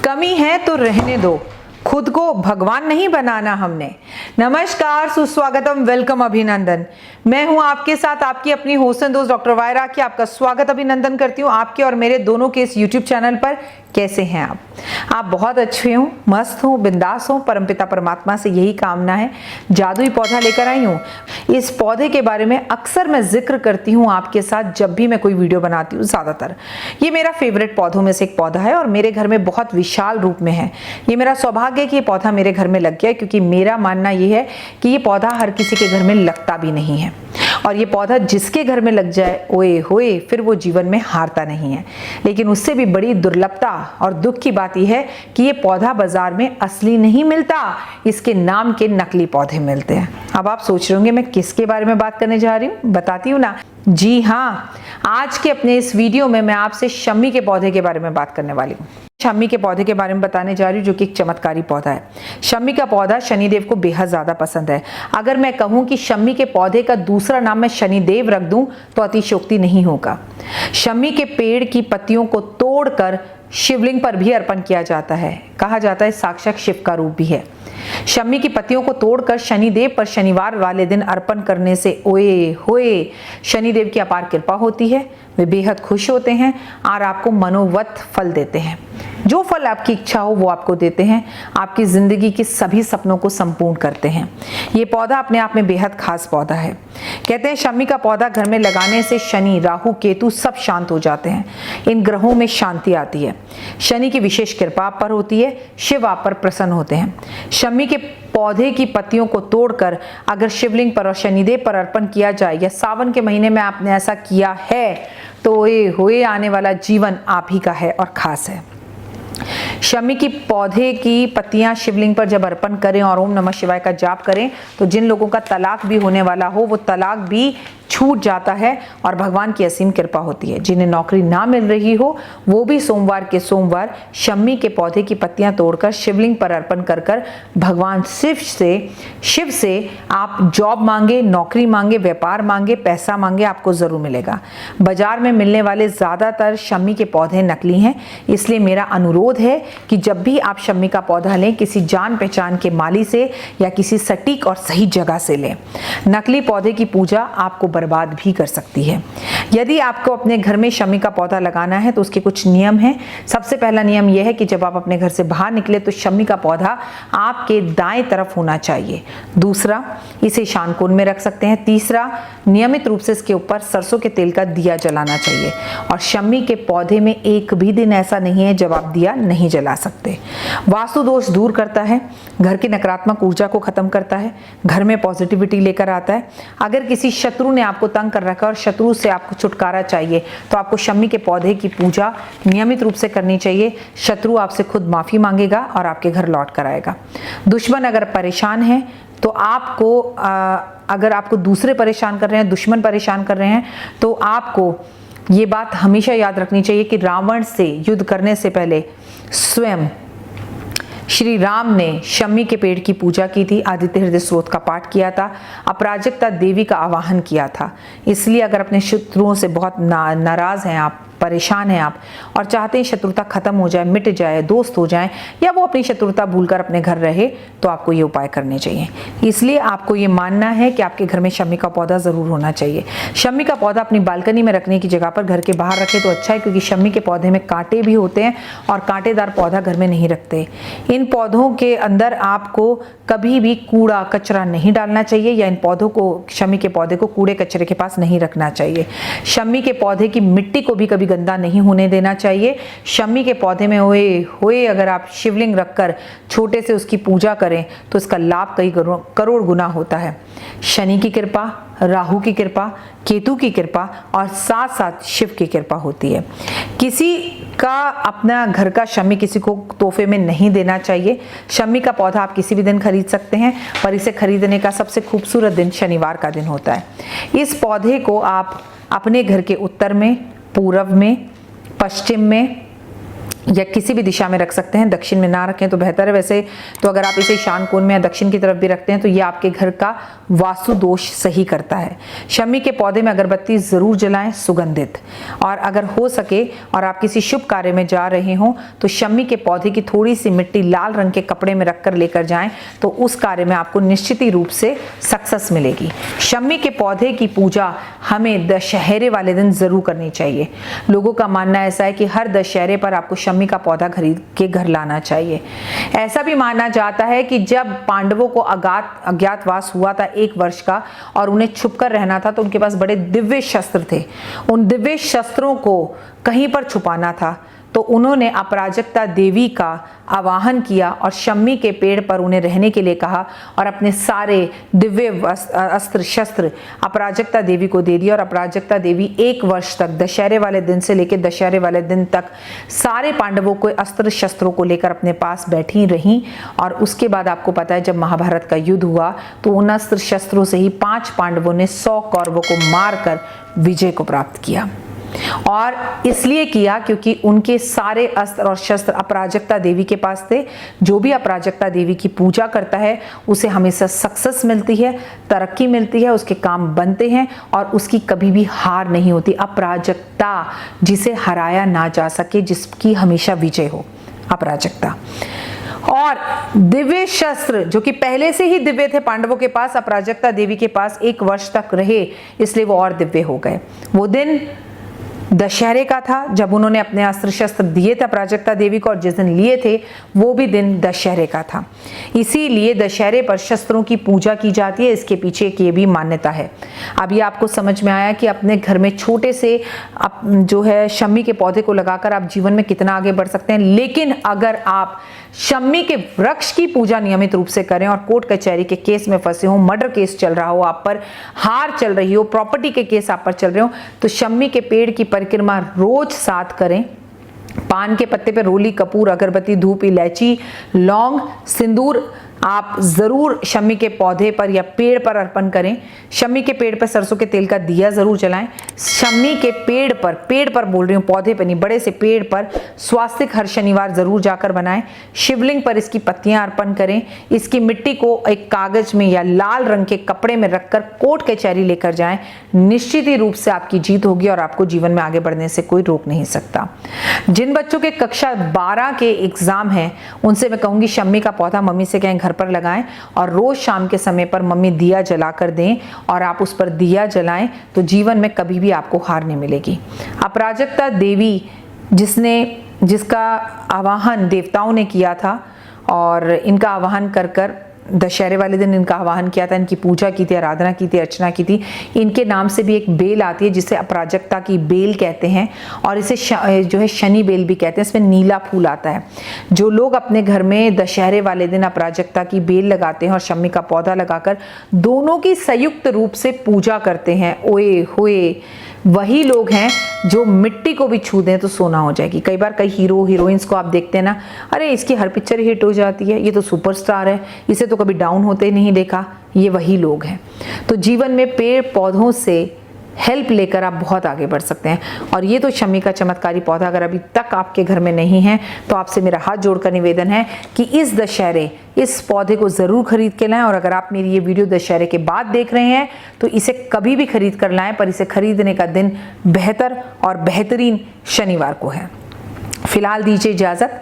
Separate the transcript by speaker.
Speaker 1: कमी है तो रहने दो, खुद को भगवान नहीं बनाना हमने। नमस्कार, सुस्वागतम, वेलकम, अभिनंदन। मैं हूं आपके साथ आपकी अपनी होस्ट एंड दोस्त डॉक्टर वायरा की आपका स्वागत अभिनंदन करती हूं आपके और मेरे दोनों के इस यूट्यूब चैनल पर। कैसे हैं आप बहुत अच्छे हो, मस्त हो, बिंदास हो। परमपिता परमात्मा से यही कामना है। जादुई पौधा लेकर आई हूं। इस पौधे के बारे में अक्सर मैं जिक्र करती हूं आपके साथ जब भी मैं कोई वीडियो बनाती हूं। ज्यादातर ये मेरा फेवरेट पौधों में से एक पौधा है और मेरे घर में बहुत विशाल रूप में है। ये मेरा सौभाग्य है कि ये पौधा मेरे घर में लग गया, क्योंकि मेरा मानना ये है कि ये पौधा हर किसी के घर में लगता भी नहीं है। और ये पौधा जिसके घर में लग जाए, ओए होए, फिर वो जीवन में हारता नहीं है। लेकिन उससे भी बड़ी दुर्लभता और दुख की बात यह है कि ये पौधा बाजार में असली नहीं मिलता, इसके नाम के नकली पौधे मिलते हैं। अब आप सोच रहे होंगे मैं किसके बारे में बात करने जा रही हूँ, बताती हूँ ना। जी हाँ, आज के अपने इस वीडियो में मैं आपसे शम्मी के पौधे के बारे में बात करने वाली हूँ। शम्मी के पौधे के बारे में बताने जा रही हूँ, जो कि एक चमत्कारी पौधा है। शम्मी का पौधा शनिदेव को बेहद ज्यादा पसंद है। अगर मैं कहूँ कि शम्मी के पौधे का दूसरा नाम मैं शनिदेव रख दूं तो अतिशयोक्ति नहीं होगा। शम्मी के पेड़ की पत्तियों को तोड़कर शिवलिंग पर भी अर्पण किया जाता है। कहा जाता है साक्षात शिव का रूप भी है। शम्मी की पत्तियों को तोड़कर शनिदेव पर शनिवार वाले दिन अर्पण करने से ओए होए शनिदेव की अपार कृपा होती है। वे बेहद खुश होते हैं और आपको मनोवत फल देते हैं। जो फल आपकी इच्छा हो वो आपको देते हैं, आपकी जिंदगी के सभी सपनों को संपूर्ण करते हैं। ये पौधा अपने आप में बेहद खास पौधा है। कहते हैं शम्मी का पौधा घर में लगाने से शनि, राहु, केतु सब शांत हो जाते हैं। इन ग्रहों में शांति आती है। शनि की विशेष कृपा आप पर होती है। शिव आप पर प्रसन्न होते हैं। शम्मी के पौधे की पत्तियों को तोड़कर अगर शिवलिंग पर और शनिदेव पर अर्पण किया जाए या सावन के महीने में आपने ऐसा किया है तो ये होए आने वाला जीवन आप ही का है और खास है। शम्मी की पौधे की पत्तियां शिवलिंग पर जब अर्पण करें और ओम नमः शिवाय का जाप करें तो जिन लोगों का तलाक भी होने वाला हो वो तलाक भी छूट जाता है और भगवान की असीम कृपा होती है। जिन्हें नौकरी ना मिल रही हो वो भी सोमवार के सोमवार शम्मी के पौधे की पत्तियां तोड़कर शिवलिंग पर अर्पण कर भगवान शिव से आप जॉब मांगे, नौकरी मांगे, व्यापार मांगे, पैसा मांगे, आपको जरूर मिलेगा। बाजार में मिलने वाले ज्यादातर शम्मी के पौधे नकली हैं, इसलिए मेरा अनुरोध है कि जब भी आप शम्मी का पौधा लें किसी जान पहचान के माली से या किसी सटीक और सही जगह से लें। नकली पौधे की पूजा आपको बर्बाद भी कर सकती है। यदि आपको अपने घर में शम्मी का पौधा लगाना है तो उसके कुछ नियम हैं। सबसे पहला नियम यह है कि जब आप अपने घर से बाहर निकले तो शम्मी का पौधा आपके दाएं तरफ होना चाहिए। दूसरा, इसे शानकोन में रख सकते हैं। तीसरा, नियमित रूप से इसके ऊपर सरसों के तेल का दिया जलाना चाहिए। और शम्मी के पौधे में एक भी दिन ऐसा नहीं है जब आप दिया नहीं जला सकते। वास्तु दोष दूर करता है, घर की नकारात्मक ऊर्जा को खत्म करता है, घर में पॉजिटिविटी लेकर आता है। अगर किसी शत्रु ने आपको तंग कर रखा और शत्रु से आपको छुटकारा चाहिए तो आपको शम्मी के पौधे की पूजा नियमित रूप से करनी चाहिए। शत्रु आपसे खुद माफी मांगेगा और आपके घर लौट कर आएगा। दुश्मन अगर परेशान है तो आपको अगर आपको दूसरे परेशान कर रहे हैं, दुश्मन परेशान कर रहे हैं, तो आपको ये बात हमेशा याद रखनी चाहिए कि रावण से युद्ध करने से पहले स्वयं श्री राम ने शम्मी के पेड़ की पूजा की थी, आदित्य हृदय स्रोत का पाठ किया था, अपराजिता देवी का आवाहन किया था। इसलिए अगर अपने शत्रुओं से बहुत नाराज हैं आप, परेशान हैं आप और चाहते हैं शत्रुता खत्म हो जाए, मिट जाए, दोस्त हो जाए या वो अपनी शत्रुता भूलकर अपने घर रहे, तो आपको ये उपाय करने चाहिए। इसलिए आपको ये मानना है कि आपके घर में शम्मी का पौधा जरूर होना चाहिए। शम्मी का पौधा अपनी बालकनी में रखने की जगह पर घर के बाहर रखे तो अच्छा है, क्योंकि शम्मी के पौधे में कांटे भी होते हैं और कांटेदार पौधा घर में नहीं रखते। इन पौधों के अंदर आपको कभी भी कूड़ा कचरा नहीं डालना चाहिए या इन पौधों को, शम्मी के पौधे को कूड़े कचरे के पास नहीं रखना चाहिए। शम्मी के पौधे की मिट्टी को भी कभी गंदा नहीं होने देना चाहिए। शम्मी के पौधे में होए अगर आप शिवलिंग रखकर छोटे से उसकी पूजा करें तो इसका लाभ कई करोड़ गुना होता है। शनि की कृपा, राहु की कृपा, केतु की कृपा और साथ साथ शिव की कृपा होती है। किसी का अपना घर का शम्मी किसी को तोहफे में नहीं देना चाहिए। शम्मी का पौधा आप किसी भी दिन खरीद सकते हैं, पर इसे खरीदने का सबसे खूबसूरत दिन शनिवार का दिन होता है। इस पौधे को आप अपने घर के उत्तर में, पूर्व में, पश्चिम में या किसी भी दिशा में रख सकते हैं, दक्षिण में ना रखें तो बेहतर है। वैसे तो अगर आप इसे ईशान कोण में या दक्षिण की तरफ भी रखते हैं तो ये आपके घर का वास्तु दोष सही करता है। शमी के पौधे में अगरबत्ती जरूर जलाएं, सुगंधित। और अगर हो सके और आप किसी शुभ कार्य में जा रहे हों तो शमी के पौधे की थोड़ी सी मिट्टी लाल रंग के कपड़े में रखकर लेकर जाएं, तो उस कार्य में आपको निश्चित ही रूप से सक्सेस मिलेगी। शमी के पौधे की पूजा हमें दशहरे वाले दिन जरूर करनी चाहिए। लोगों का मानना ऐसा है कि हर दशहरे पर आपको शमी का पौधा खरीद के घर लाना चाहिए। ऐसा भी माना जाता है कि जब पांडवों को अज्ञातवास हुआ था 1 वर्ष का और उन्हें छुपकर रहना था, तो उनके पास बड़े दिव्य शस्त्र थे। उन दिव्य शस्त्रों को कहीं पर छुपाना था, तो उन्होंने अपराजिता देवी का आवाहन किया और शमी के पेड़ पर उन्हें रहने के लिए कहा और अपने सारे दिव्य अस्त्र शस्त्र अपराजिता देवी को दे दिया। और अपराजिता देवी 1 वर्ष तक, दशहरे वाले दिन से लेकर दशहरे वाले दिन तक, सारे पांडवों को अस्त्र शस्त्रों को लेकर अपने पास बैठी रहीं। और उसके बाद आपको पता है जब महाभारत का युद्ध हुआ तो उन अस्त्र शस्त्रों से ही 5 पांडवों ने 100 कौरवों को मारकर विजय को प्राप्त किया। और इसलिए किया क्योंकि उनके सारे अस्त्र और शस्त्र अपराजिता देवी के पास थे। जो भी अपराजिता देवी की पूजा करता है उसे हमेशा सक्सेस मिलती है, तरक्की मिलती है, उसके काम बनते हैं और उसकी कभी भी हार नहीं होती। अपराजिता, जिसे हराया ना जा सके, जिसकी हमेशा विजय हो, अपराजिता। और दिव्य शस्त्र जो कि पहले से ही दिव्य थे पांडवों के पास, अपराजिता देवी के पास 1 वर्ष तक रहे, इसलिए वो और दिव्य हो गए। वो दिन दशहरे का था जब उन्होंने अपने अस्त्र शस्त्र दिए थे अपराजिता देवी को, और जिस दिन लिए थे वो भी दिन दशहरे का था। इसीलिए दशहरे पर शस्त्रों की पूजा की जाती है। इसके पीछे की भी मान्यता है। अब ये आपको समझ में आया कि अपने घर में छोटे से जो है शमी के पौधे को लगाकर आप जीवन में कितना आगे बढ़ सकते हैं। लेकिन अगर आप शमी के वृक्ष की पूजा नियमित रूप से करें और कोर्ट कचहरी के केस में फंसे हो, मर्डर केस चल रहा हो, आप पर हार चल रही हो, प्रॉपर्टी के केस आप पर चल रहे हो, तो शमी के पेड़ की परिक्रमा रोज 7 करें। पान के पत्ते पे रोली, कपूर, अगरबत्ती, धूप, इलायची, लौंग, सिंदूर आप जरूर शमी के पौधे पर या पेड़ पर अर्पण करें। शमी के पेड़ पर सरसों के तेल का दिया जरूर जलाएं। शमी के पेड़ पर बोल रही हूँ, पौधे पर नहीं, बड़े से पेड़ पर स्वास्तिक हर शनिवार जरूर जाकर बनाएं। शिवलिंग पर इसकी पत्तियां अर्पण करें। इसकी मिट्टी को एक कागज में या लाल रंग के कपड़े में रखकर कोर्ट कचहरी लेकर जाएं। निश्चित ही रूप से आपकी जीत होगी और आपको जीवन में आगे बढ़ने से कोई रोक नहीं सकता। जिन बच्चों के कक्षा 12 के एग्जाम हैं उनसे मैं कहूंगी शमी का पौधा मम्मी से कहें घर पर लगाएं और रोज शाम के समय पर मम्मी दिया जला कर दें और आप उस पर दिया जलाएं, तो जीवन में कभी भी आपको हार नहीं मिलेगी। अपराजिता देवी जिसका आवाहन देवताओं ने किया था और इनका आवाहन कर दशहरे वाले दिन इनका आवाहन किया था, इनकी पूजा की थी, आराधना की थी, अर्चना की थी। इनके नाम से भी एक बेल आती है जिसे अपराजिता की बेल कहते हैं और इसे जो है शनि बेल भी कहते हैं। इसमें नीला फूल आता है। जो लोग अपने घर में दशहरे वाले दिन अपराजिता की बेल लगाते हैं और शमी का पौधा लगाकर दोनों की संयुक्त रूप से पूजा करते हैं, ओए होए, वही लोग हैं जो मिट्टी को भी छू दें तो सोना हो जाएगी। कई बार कई हीरो हीरोइंस को आप देखते हैं ना, अरे इसकी हर पिक्चर हिट हो जाती है, ये तो सुपरस्टार है, इसे तो कभी डाउन होते नहीं देखा। ये वही लोग हैं। तो जीवन में पेड़ पौधों से हेल्प लेकर आप बहुत आगे बढ़ सकते हैं। और ये तो शमी का चमत्कारी पौधा अगर अभी तक आपके घर में नहीं है तो आपसे मेरा हाथ जोड़कर निवेदन है कि इस दशहरे इस पौधे को जरूर खरीद के लाएं। और अगर आप मेरी ये वीडियो दशहरे के बाद देख रहे हैं तो इसे कभी भी खरीद कर लाएं, पर इसे खरीदने का दिन बेहतर और बेहतरीन शनिवार को है। फिलहाल दीजिए इजाजत।